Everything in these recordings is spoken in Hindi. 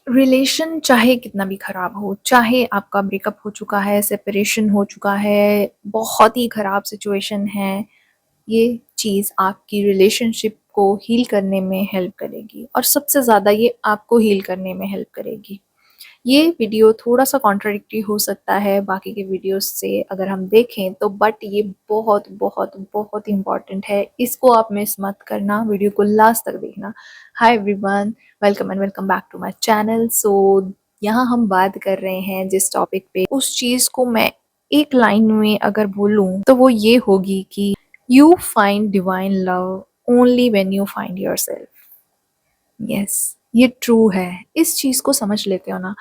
रिलेशन चाहे कितना भी खराब हो, चाहे आपका ब्रेकअप हो चुका है, सेपरेशन हो चुका है, बहुत ही खराब सिचुएशन है, ये चीज़ आपकी रिलेशनशिप को हील करने में हेल्प करेगी और सबसे ज़्यादा ये आपको हील करने में हेल्प करेगी। ये वीडियो थोड़ा-सा कॉन्ट्राडिक्टरी हो सकता है बाकी के वीडियोज़ से अगर हम देखें तो, बट ये बहुत, बहुत, बहुत इम्पोर्टेंट है। इसको आप मिस मत करना, वीडियो को लास्ट तक देखना। Hi everyone, welcome and welcome back to my channel. So यहाँ हम बात कर रहे हैं जिस टॉपिक पे, उस चीज़ को मैं एक लाइन में अगर बोलूँ तो वो ये होगी कि you find divine love only when you find yourself. Yes, ये ट्रू है। इस चीज़ को समझ लेते हो ना,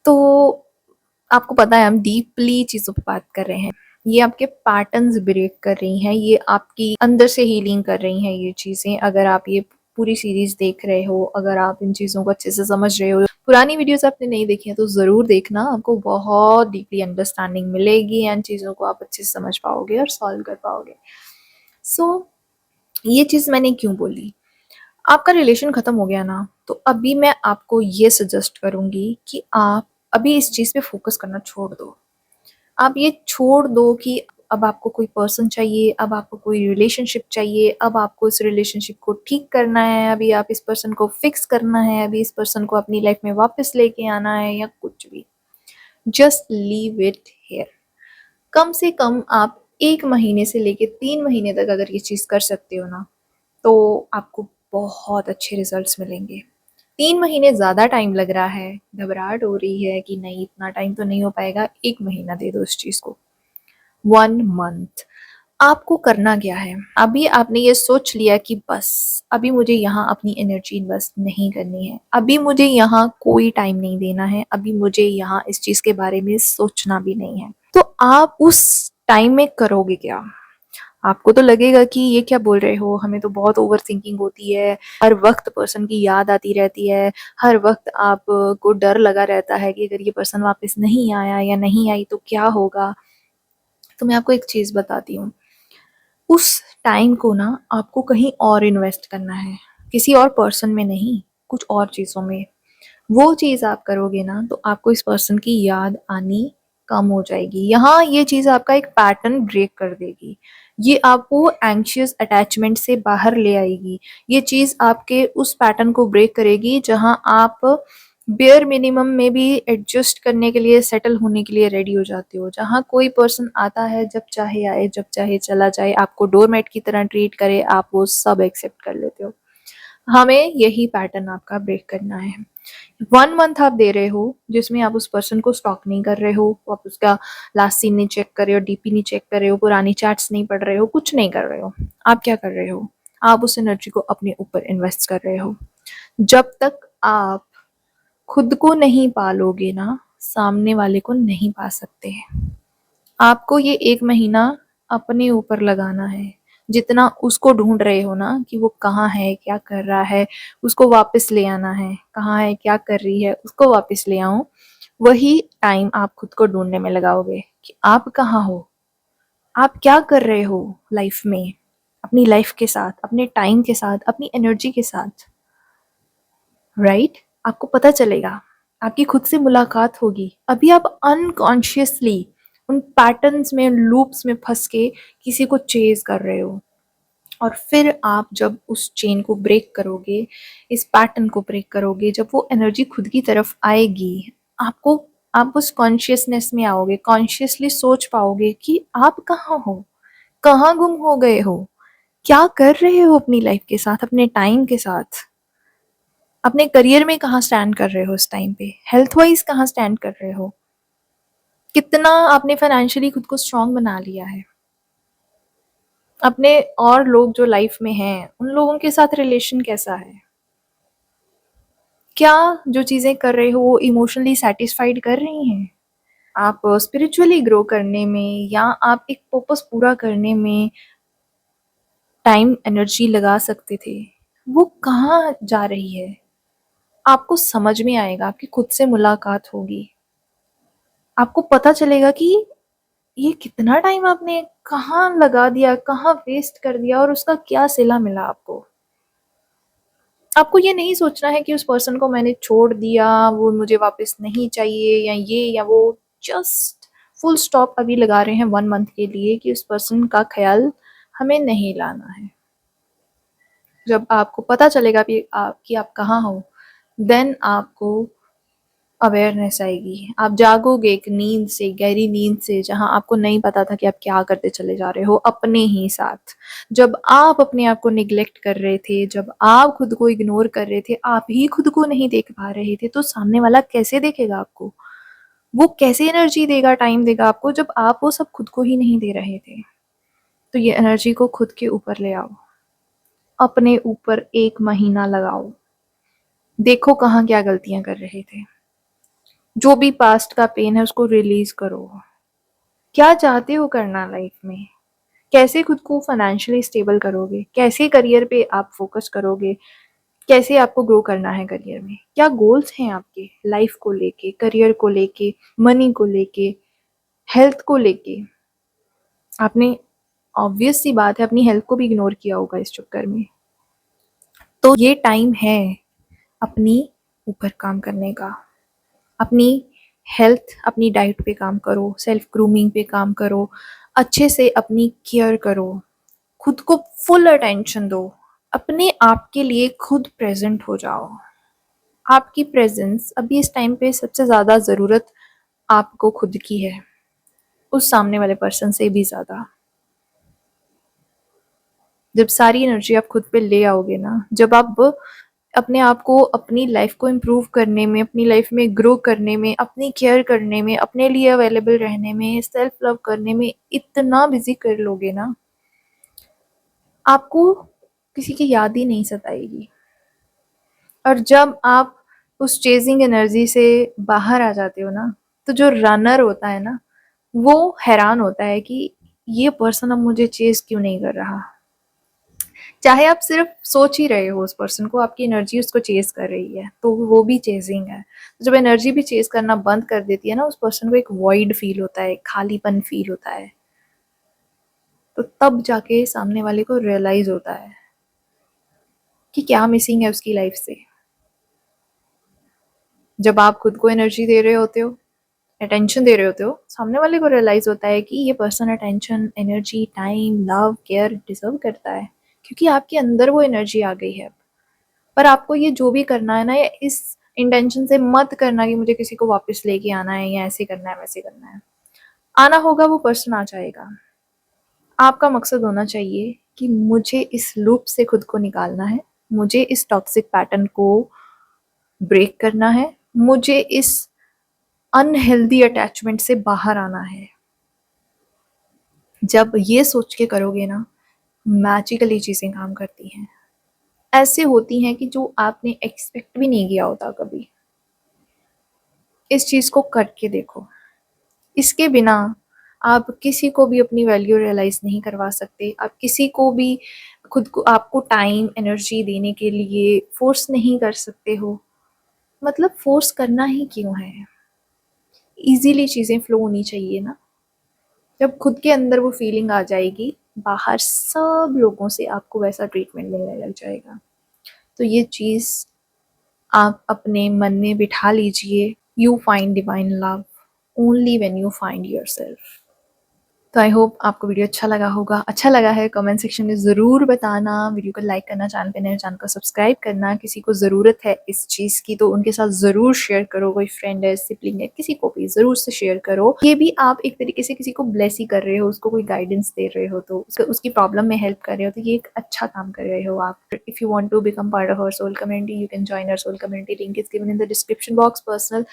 तो आपको पता है हम डीपली चीज़ों पे बात कर रहे हैं। ये आपके पैटर्न्स ब्रेक कर रही हैं, ये आपकी अंदर से हीलिंग कर रही हैं ये चीज़ें। अगर आप ये पूरी सीरीज़ देख रहे हो, अगर आप इन चीज़ों को अच्छे से समझ रहे हो, पुरानी वीडियोज़ आपने नहीं देखी हैं तो ज़रूर देखना, आपको बहुत डीपली अंडरस्टैंडिंग मिलेगी एंड चीज़ों को आप अच्छे से समझ पाओगे और सॉल्व कर पाओगे। सो ये चीज़ मैंने क्यों बोली? आपका रिलेशन खत्म हो गया ना, तो अभी मैं आपको ये सजेस्ट करूँगी कि आप अभी इस चीज़ पे फ़ोकस करना छोड़ दो। आप ये छोड़ दो कि अब आपको कोई पर्सन चाहिए, अब आपको कोई रिलेशनशिप चाहिए, अब आपको इस रिलेशनशिप को ठीक करना है, अभी आप इस पर्सन को फिक्स करना है, अभी इस पर्सन को अपनी लाइफ में वापस लेके आना है या कुछ भी। Just leave it here. कम से कम आप 1 महीने से लेके 3 महीने तक अगर ये चीज़ कर सकते हो ना, तो आपको बहुत अच्छे रिजल्ट्स मिलेंगे। 3 महीने ज़्यादा टाइम लग रहा है, घबराहट हो रही है कि नहीं इतना टाइम तो नहीं हो पाएगा, 1 महीना दे दो इस चीज़ को। 1 मंथ। आपको करना क्या है? अभी आपने ये सोच लिया कि बस अभी मुझे यहाँ अपनी एनर्जी इन्वेस्ट नहीं करनी है, अभी मुझे यहाँ कोई टाइम नहीं देना है, अभी मुझे यहाँ इस चीज़ के बारे में सोचना भी नहीं है। तो आप उस टाइम में करोगे क्या? आपको तो लगेगा कि ये क्या बोल रहे हो, हमें तो बहुत ओवरथिंकिंग होती है, हर वक़्त पर्सन की याद आती रहती है, हर वक़्त आपको डर लगा रहता है कि अगर ये पर्सन वापस नहीं आया या नहीं आई तो क्या होगा? तो मैं आपको एक चीज़ बताती हूँ, उस टाइम को ना आपको कहीं और इन्वेस्ट करना है, किसी और पर्सन में नहीं, कुछ और चीज़ों में। वो चीज़ आप करोगे ना तो आपको इस पर्सन की याद आनी कम हो जाएगी। यहाँ ये चीज़ आपका एक पैटर्न ब्रेक कर देगी। ये आपको एंग्ज़ियस अटैचमेंट से बाहर ले आएगी। ये चीज़ आपके उस पैटर्न को ब्रेक करेगी जहाँ आप बेयर मिनिमम में भी एडजस्ट करने के लिए, सेटल होने के लिए रेडी हो जाते हो। जहाँ कोई पर्सन आता है, जब चाहे आए, जब चाहे चला जाए, आपको डोरमैट की तरह ट्रीट करे, आप वो सब एक्सेप्ट कर लेते हो। हमें यही पैटर्न आपका ब्रेक करना है। 1 मंथ आप दे रहे हो जिसमें आप उस पर्सन को स्टॉक नहीं कर रहे हो, आप उसका लास्ट सीन नहीं चेक कर रहे हो, डीपी नहीं चेक कर रहे हो, पुरानी चैट्स नहीं पढ़ रहे हो, कुछ नहीं कर रहे हो। आप क्या कर रहे हो? आप उस एनर्जी को अपने ऊपर इन्वेस्ट कर रहे हो। जब तक आप खुद को नहीं पालोगे ना, सामने वाले को नहीं पा सकते। आपको ये 1 महीना अपने ऊपर लगाना है। जितना उसको ढूँढ रहे हो ना कि वो कहाँ है, क्या कर रहा है, उसको वापस ले आना है, कहाँ है, क्या कर रही है, उसको वापस ले आओ। वही टाइम आप खुद को ढूँढने में लगाओगे कि आप कहाँ हो? आप क्या कर रहे हो लाइफ में? अपनी लाइफ के साथ, अपने टाइम के साथ, अपनी एनर्जी के साथ, राइट? आपको पता चलेगा, आपकी खुद से मुलाकात होगी। अभी आप अनकॉन्शियसली उन पैटर्न्स में, लूप्स में फँस के किसी को चेज़ कर रहे हो और फिर आप जब उस चेन को ब्रेक करोगे, इस पैटर्न को ब्रेक करोगे, जब वो एनर्जी खुद की तरफ आएगी, आपको आप उस कॉन्शियसनेस में आओगे, कॉन्शियसली सोच पाओगे कि आप कहाँ हो? कहाँ गुम हो गए हो? क्या कर रहे हो अपनी लाइफ के साथ, अपने टाइम के साथ? अपने करियर में कहाँ स्टैंड कर रहे हो इस टाइम पे? हेल्थ वाइज़ कहाँ स्टैंड कर रहे हो? कितना आपने फाइनेंशियली खुद को स्ट्रॉन्ग बना लिया है? अपने और लोग जो लाइफ में हैं, उन लोगों के साथ रिलेशन कैसा है? क्या जो चीज़ें कर रहे हो वो इमोशनली सैटिस्फाइड कर रही हैं? आप स्पिरिचुअली ग्रो करने में या आप एक पर्पस पूरा करने में टाइम, एनर्जी लगा सकते थे, वो कहाँ जा रही है? आपको समझ में आएगा, आपकी खुद से मुलाकात होगी। आपको पता चलेगा कि ये कितना टाइम आपने कहाँ लगा दिया, कहाँ वेस्ट कर दिया और उसका क्या सिला मिला आपको। आपको ये नहीं सोचना है कि उस पर्सन को मैंने छोड़ दिया, वो मुझे वापस नहीं चाहिए या ये या वो। जस्ट फुल स्टॉप अभी लगा रहे हैं 1 मंथ के लिए कि उस पर्सन का ख़्याल हमें नहीं लाना है। जब आपको पता चलेगा कि आप कहाँ हो, देन आपको अवेयरनेस आएगी। आप जागोगे एक नींद से, गहरी नींद से, जहाँ आपको नहीं पता था कि आप क्या करते चले जा रहे हो अपने ही साथ। जब आप अपने आप को निग्लेक्ट कर रहे थे, जब आप खुद को इग्नोर कर रहे थे, आप ही खुद को नहीं देख पा रहे थे, तो सामने वाला कैसे देखेगा आपको? वो कैसे एनर्जी देगा, टाइम देगा आपको, जब आप वो सब खुद को ही नहीं दे रहे थे? तो ये एनर्जी को खुद के ऊपर ले आओ। अपने ऊपर 1 महीना लगाओ। देखो कहाँ क्या गलतियाँ कर रहे थे। जो भी पास्ट का पेन है उसको रिलीज़ करो। क्या चाहते हो करना लाइफ में? कैसे खुद को फाइनेंशियली स्टेबल करोगे? कैसे करियर पे आप फोकस करोगे? कैसे आपको ग्रो करना है करियर में? क्या गोल्स हैं आपके लाइफ को लेके, करियर को लेके, मनी को लेके, हेल्थ को लेके? आपने ऑब्वियस सी बात है अपनी हेल्थ को भी इग्नोर किया होगा इस चक्कर में। तो ये टाइम है अपनी ऊपर काम करने का। अपनी हेल्थ, अपनी डाइट पे काम करो, सेल्फ ग्रूमिंग पे काम करो, अच्छे से अपनी केयर करो, खुद को फुल अटेंशन दो, अपने आप के लिए खुद प्रेजेंट हो जाओ। आपकी प्रेजेंस अभी इस टाइम पे सबसे ज़्यादा ज़रूरत आपको खुद की है, उस सामने वाले पर्सन से भी ज़्यादा। जब सारी एनर्जी आप खुद पे ले आओगे ना, जब आप अपने आप को, अपनी लाइफ को इम्प्रूव करने में, अपनी लाइफ में ग्रो करने में, अपनी केयर करने में, अपने लिए अवेलेबल रहने में, सेल्फ लव करने में इतना बिजी कर लोगे ना, आपको किसी की याद ही नहीं सताएगी। और जब आप उस चेजिंग एनर्जी से बाहर आ जाते हो ना, तो जो रनर होता है ना, वो हैरान होता है कि ये पर्सन अब मुझे चेज क्यों नहीं कर रहा। चाहे आप सिर्फ सोच ही रहे हो उस पर्सन को, आपकी एनर्जी उसको चेज कर रही है, तो वो भी चेजिंग है। जब एनर्जी भी चेज करना बंद कर देती है ना, उस पर्सन को एक वॉइड फील होता है, खालीपन फील होता है। तो तब जाके सामने वाले को रियलाइज होता है कि क्या मिसिंग है उसकी लाइफ से। जब आप खुद को एनर्जी दे रहे होते हो, अटेंशन दे रहे होते हो, सामने वाले को रियलाइज होता है कि ये person attention, energy, time, love, care deserve करता है, क्योंकि आपके अंदर वो एनर्जी आ गई है। पर आपको ये जो भी करना है ना, या इस इंटेंशन से मत करना कि मुझे किसी को वापस लेके आना है या ऐसे करना है वैसे करना है। आना होगा, वो पर्सन आ जाएगा। आपका मकसद होना चाहिए कि मुझे इस लूप से खुद को निकालना है, मुझे इस टॉक्सिक पैटर्न को ब्रेक करना है, मुझे इस अनहेल्दी अटैचमेंट से बाहर आना है। जब ये सोच के करोगे ना, मैजिकली चीज़ें काम करती हैं। ऐसे होती हैं कि जो आपने एक्सपेक्ट भी नहीं किया होता कभी। इस चीज़ को करके देखो। इसके बिना आप किसी को भी अपनी वैल्यू रियलाइज़ नहीं करवा सकते। आप किसी को भी खुद को, आपको टाइम, एनर्जी देने के लिए फ़ोर्स नहीं कर सकते हो। मतलब फ़ोर्स करना ही क्यों है? ईज़िली चीज़ें फ़्लो होनी चाहिए ना। जब खुद के अंदर वो फीलिंग आ जाएगी, बाहर सब लोगों से आपको वैसा ट्रीटमेंट मिलने लग जाएगा। तो ये चीज़ आप अपने मन में बिठा लीजिए। You find divine love only when you find yourself. तो आई होप आपको वीडियो अच्छा लगा होगा। अच्छा लगा है कमेंट सेक्शन में ज़रूर बताना। वीडियो को लाइक करना, चैनल पे नए चैनल को सब्सक्राइब करना। किसी को ज़रूरत है इस चीज़ की तो उनके साथ ज़रूर शेयर करो। कोई फ्रेंड है, सिबलिंग है, किसी को भी ज़रूर से शेयर करो। ये भी आप एक तरीके से किसी को ब्लेस ही कर रहे हो, उसको कोई गाइडेंस दे रहे हो, तो उसकी प्रॉब्लम में हेल्प कर रहे हो, तो ये एक अच्छा काम कर रहे हो आप। If you want to become part of our soul community, you can join our soul community. Link is given in the description box. Personal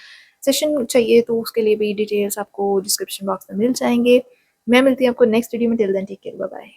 session चाहिए तो उसके लिए भी डिटेल्स आपको डिस्क्रिप्शन बॉक्स में मिल जाएंगे। मैं मिलती हूँ आपको नेक्स्ट वीडियो में। Till then take care, bye bye.